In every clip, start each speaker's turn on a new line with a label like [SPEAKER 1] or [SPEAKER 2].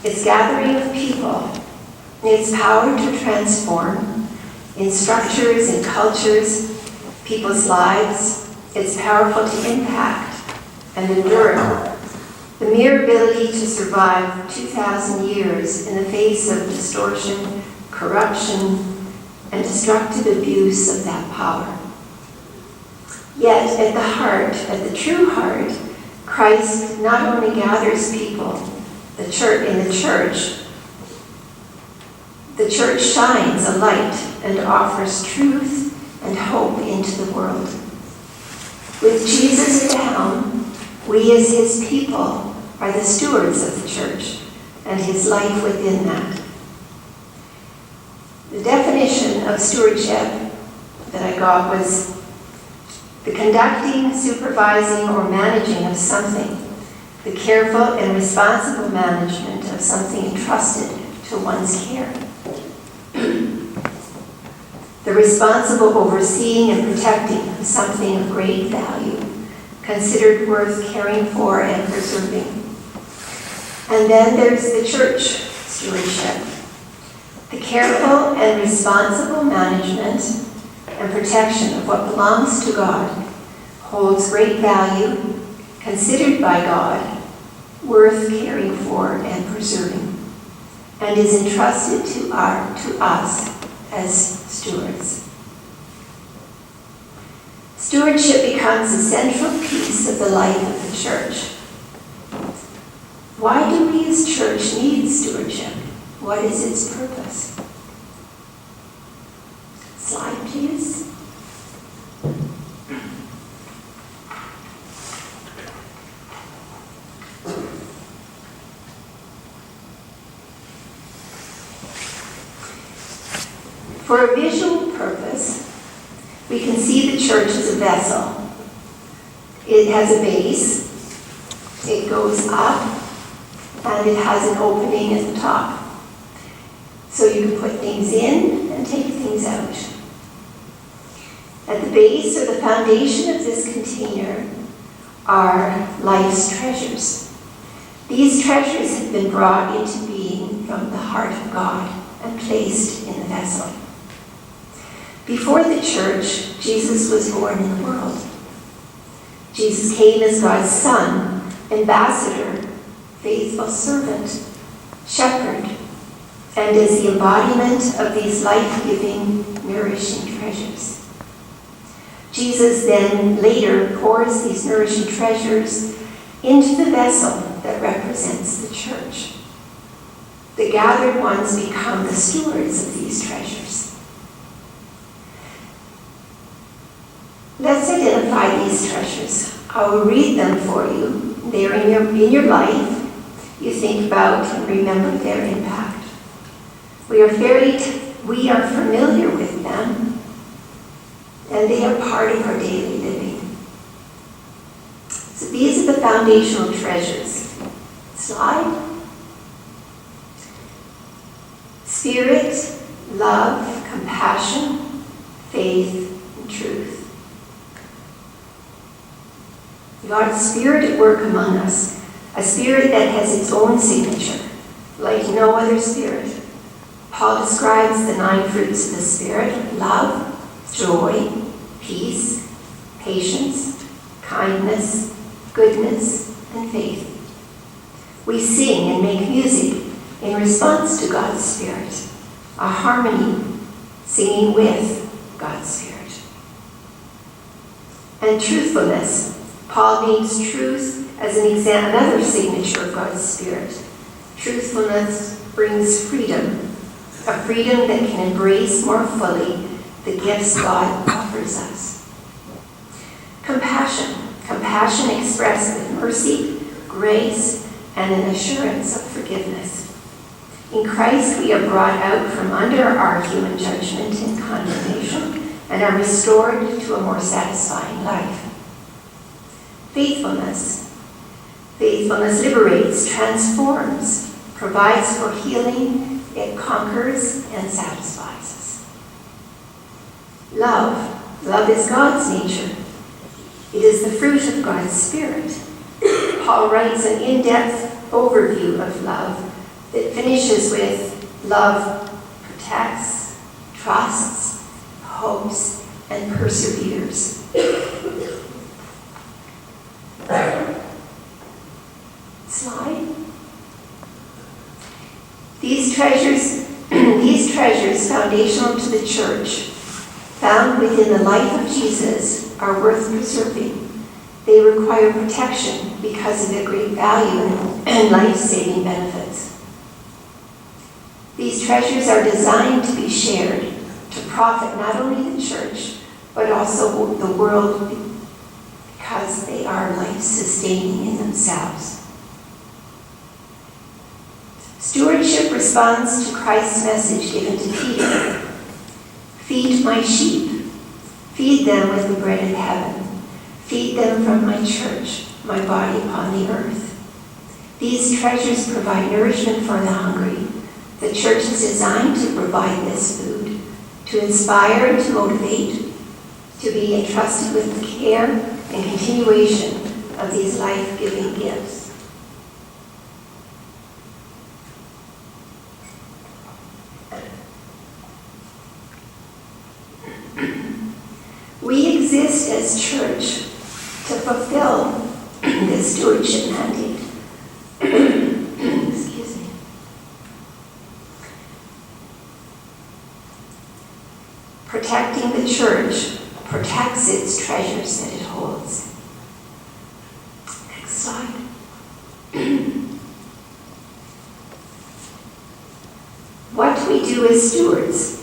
[SPEAKER 1] its gathering of people, its power to transform in structures, in cultures, people's lives, it's powerful to impact and endure. The mere ability to survive 2,000 years in the face of distortion, corruption, and destructive abuse of that power. Yet at the heart, at the true heart, Christ not only gathers people, the church shines a light and offers truth and hope into the world. With Jesus at the helm, we as his people are the stewards of the church and his life within that. The definition of stewardship that I got was the conducting, supervising, or managing of something, the careful and responsible management of something entrusted to one's care. The responsible overseeing and protecting of something of great value, considered worth caring for and preserving. And then there's the church stewardship, the careful and responsible management and protection of what belongs to God, holds great value, considered by God, worth caring for and preserving, and is entrusted to us as stewards. Stewardship becomes a central piece of the life of the church. Why do we as church need stewardship? What is its purpose? Slide, please. For a visual purpose, we can see the church as a vessel. It has a base, it goes up, and it has an opening at the top. So you can put things in and take things out. At the base or the foundation of this container are life's treasures. These treasures have been brought into being from the heart of God and placed in the vessel. Before the church, Jesus was born in the world. Jesus came as God's Son, ambassador, faithful servant, shepherd, and as the embodiment of these life-giving, nourishing treasures. Jesus then later pours these nourishing treasures into the vessel that represents the church. The gathered ones become the stewards of these treasures. Let's identify these treasures. I will read them for you. They're in your life. You think about and remember their impact. We are familiar with them, and they are part of our daily living. So these are the foundational treasures. Slide. Spirit, love, compassion, faith, and truth. God's Spirit at work among us, a spirit that has its own signature, like no other spirit. Paul describes the 9 fruits of the Spirit: love, joy, peace, patience, kindness, goodness, and faith. We sing and make music in response to God's Spirit, a harmony, singing with God's Spirit. And truthfulness. Paul needs truth as another signature of God's Spirit. Truthfulness brings freedom, a freedom that can embrace more fully the gifts God offers us. Compassion expressed with mercy, grace, and an assurance of forgiveness. In Christ, we are brought out from under our human judgment and condemnation and are restored to a more satisfying life. Faithfulness liberates, transforms, provides for healing, it conquers and satisfies us. Love is God's nature. It is the fruit of God's Spirit. Paul writes an in-depth overview of love, that finishes with love protects, trusts, hopes, and perseveres. Slide. These treasures, foundational to the church, found within the life of Jesus, are worth preserving. They require protection because of their great value and life-saving benefits. These treasures are designed to be shared to profit not only the church, but also the world, because they are life-sustaining in themselves. Stewardship responds to Christ's message given to Peter. Feed my sheep. Feed them with the bread of heaven. Feed them from my church, my body upon the earth. These treasures provide nourishment for the hungry. The church is designed to provide this food, to inspire and to motivate, to be entrusted with the care and continuation of these life-giving gifts. We exist as church to fulfill this stewardship mandate. Excuse me. Protecting the church protects its treasures that it holds. Next slide. What do we do as stewards?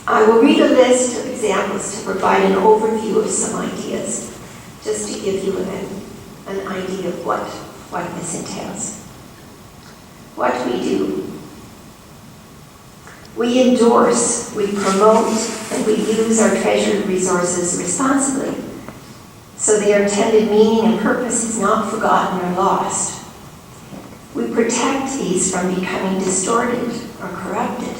[SPEAKER 1] I will read a list of examples to provide an overview of some ideas, just to give you an idea of what this entails. What we do. We endorse, we promote, and we use our treasured resources responsibly, so their intended meaning and purpose is not forgotten or lost. We protect these from becoming distorted or corrupted.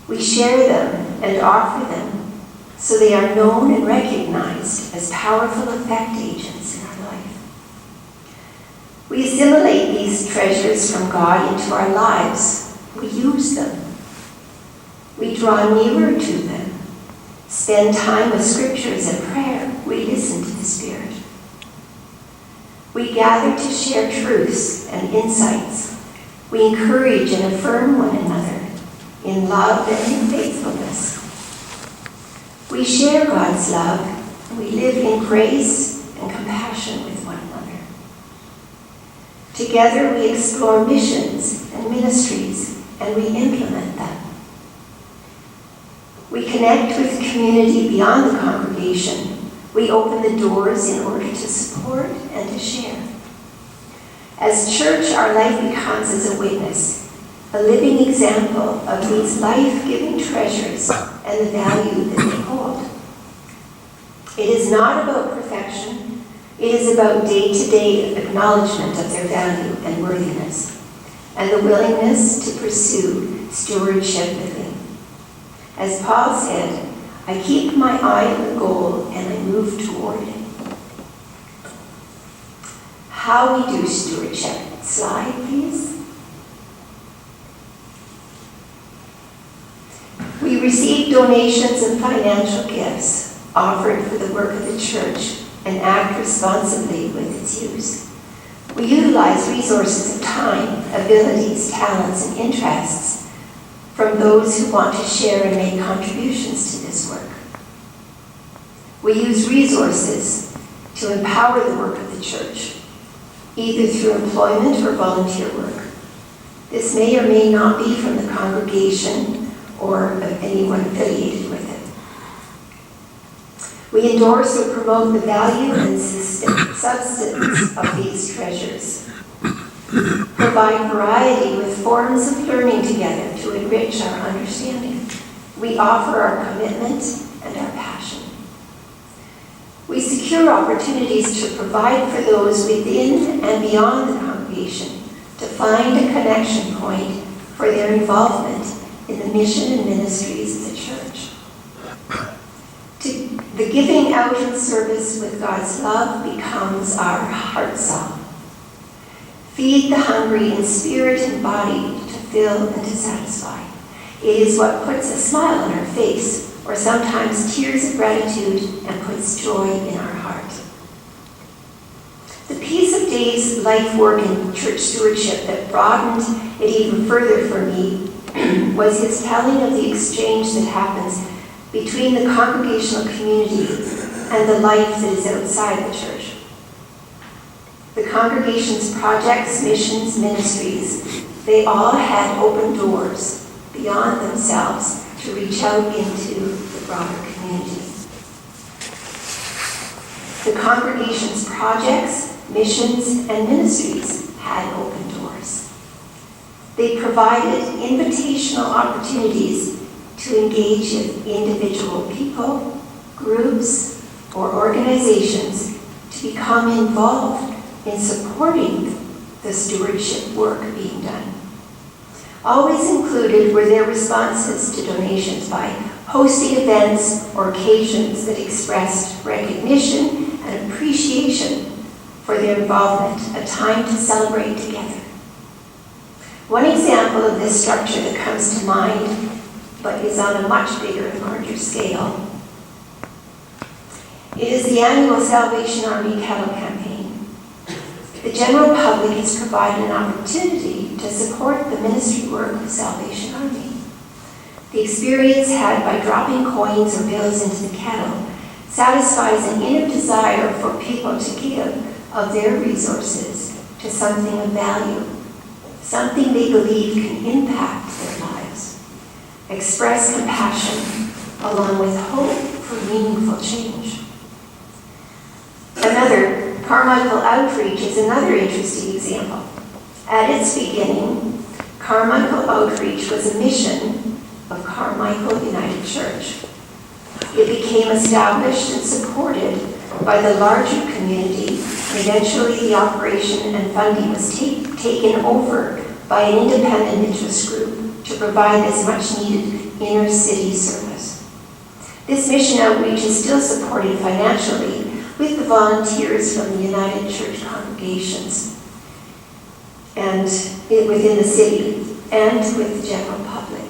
[SPEAKER 1] We share them and offer them so they are known and recognized as powerful effect agents in our life. We assimilate these treasures from God into our lives. We use them. We draw nearer to them, spend time with scriptures and prayer. We listen to the Spirit. We gather to share truths and insights. We encourage and affirm one another in love and in faithfulness. We share God's love, and we live in grace and compassion with one another. Together we explore missions and ministries, and we implement them. We connect with the community beyond the congregation. We open the doors in order to support and to share. As church, our life becomes as a witness, a living example of these life-giving treasures and the value that they hold. It is not about perfection. It is about day-to-day acknowledgement of their value and worthiness, and the willingness to pursue stewardship living. As Paul said, I keep my eye on the goal and I move toward it. How we do stewardship. Slide, please. We receive donations and financial gifts offered for the work of the church and act responsibly with its use. We utilize resources of time, abilities, talents, and interests from those who want to share and make contributions to this work. We use resources to empower the work of the church, either through employment or volunteer work. This may or may not be from the congregation or of anyone affiliated with it. We endorse or promote the value and substance of these treasures. Provide variety with forms of learning together to enrich our understanding. We offer our commitment and our passion. We secure opportunities to provide for those within and beyond the congregation to find a connection point for their involvement in the mission and ministries of the church. The giving out in service with God's love becomes our heart song. Feed the hungry in spirit and body to fill and to satisfy. It is what puts a smile on our face, or sometimes tears of gratitude, and puts joy in our heart. The piece of Dave's life work in church stewardship that broadened it even further for me was his telling of the exchange that happens between the congregational community and the life that is outside the church. The congregation's projects, missions, ministries, they all had open doors beyond themselves to reach out into the broader community. The congregation's projects, missions, and ministries had open doors. They provided invitational opportunities to engage with individual people, groups, or organizations to become involved in supporting the stewardship work being done. Always included were their responses to donations by hosting events or occasions that expressed recognition and appreciation for their involvement, a time to celebrate together. One example of this structure that comes to mind, but is on a much bigger and larger scale, is the annual Salvation Army cattle campaign. The general public is provided an opportunity to support the ministry work of Salvation Army. The experience had by dropping coins or bills into the kettle satisfies an inner desire for people to give of their resources to something of value, something they believe can impact their lives, express compassion, along with hope for meaningful change. Another, Carmichael Outreach is another interesting example. At its beginning, Carmichael Outreach was a mission of Carmichael United Church. It became established and supported by the larger community, and eventually the operation and funding was taken over by an independent interest group to provide this much needed inner city service. This mission outreach is still supported financially with the volunteers from the United Church congregations and within the city and with the general public.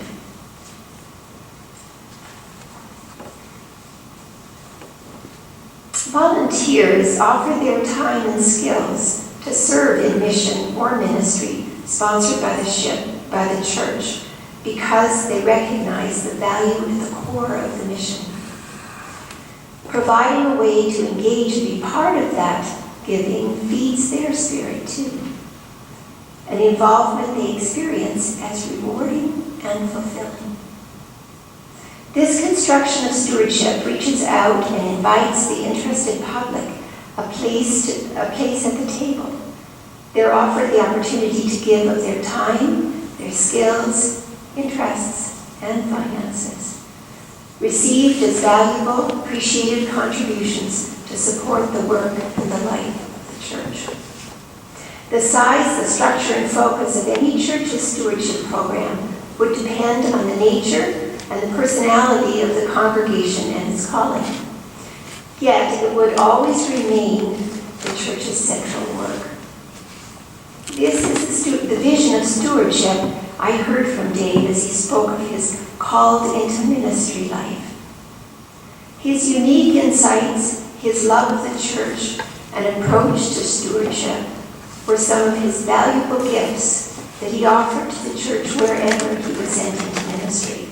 [SPEAKER 1] Volunteers offer their time and skills to serve in mission or ministry sponsored by the church because they recognize the value at the core of the mission. Providing a way to engage and be part of that giving feeds their spirit too. An involvement they experience as rewarding and fulfilling. This construction of stewardship reaches out and invites the interested public a place at the table. They're offered the opportunity to give of their time, their skills, interests, and finances. Received as valuable, appreciated contributions to support the work and the life of the church. The size, the structure, and focus of any church's stewardship program would depend on the nature and the personality of the congregation and its calling. Yet it would always remain the church's central work. This is the vision of stewardship I heard from Dave as he spoke of his called into ministry life. His unique insights, his love of the church, and approach to stewardship were some of his valuable gifts that he offered to the church wherever he was sent into ministry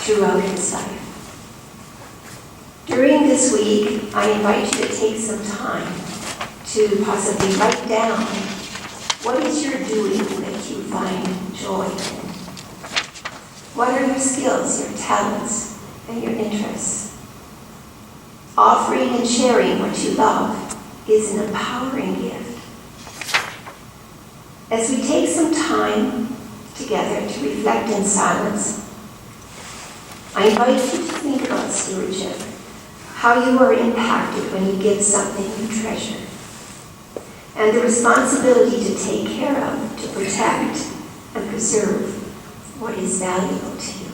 [SPEAKER 1] throughout his life. During this week, I invite you to take some time to possibly write down what is your doing that you find joy in. What are your skills, your talents, and your interests? Offering and sharing what you love is an empowering gift. As we take some time together to reflect in silence, I invite you to think about stewardship, how you are impacted when you give something you treasure, and the responsibility to take care of, to protect, and preserve what is valuable to you.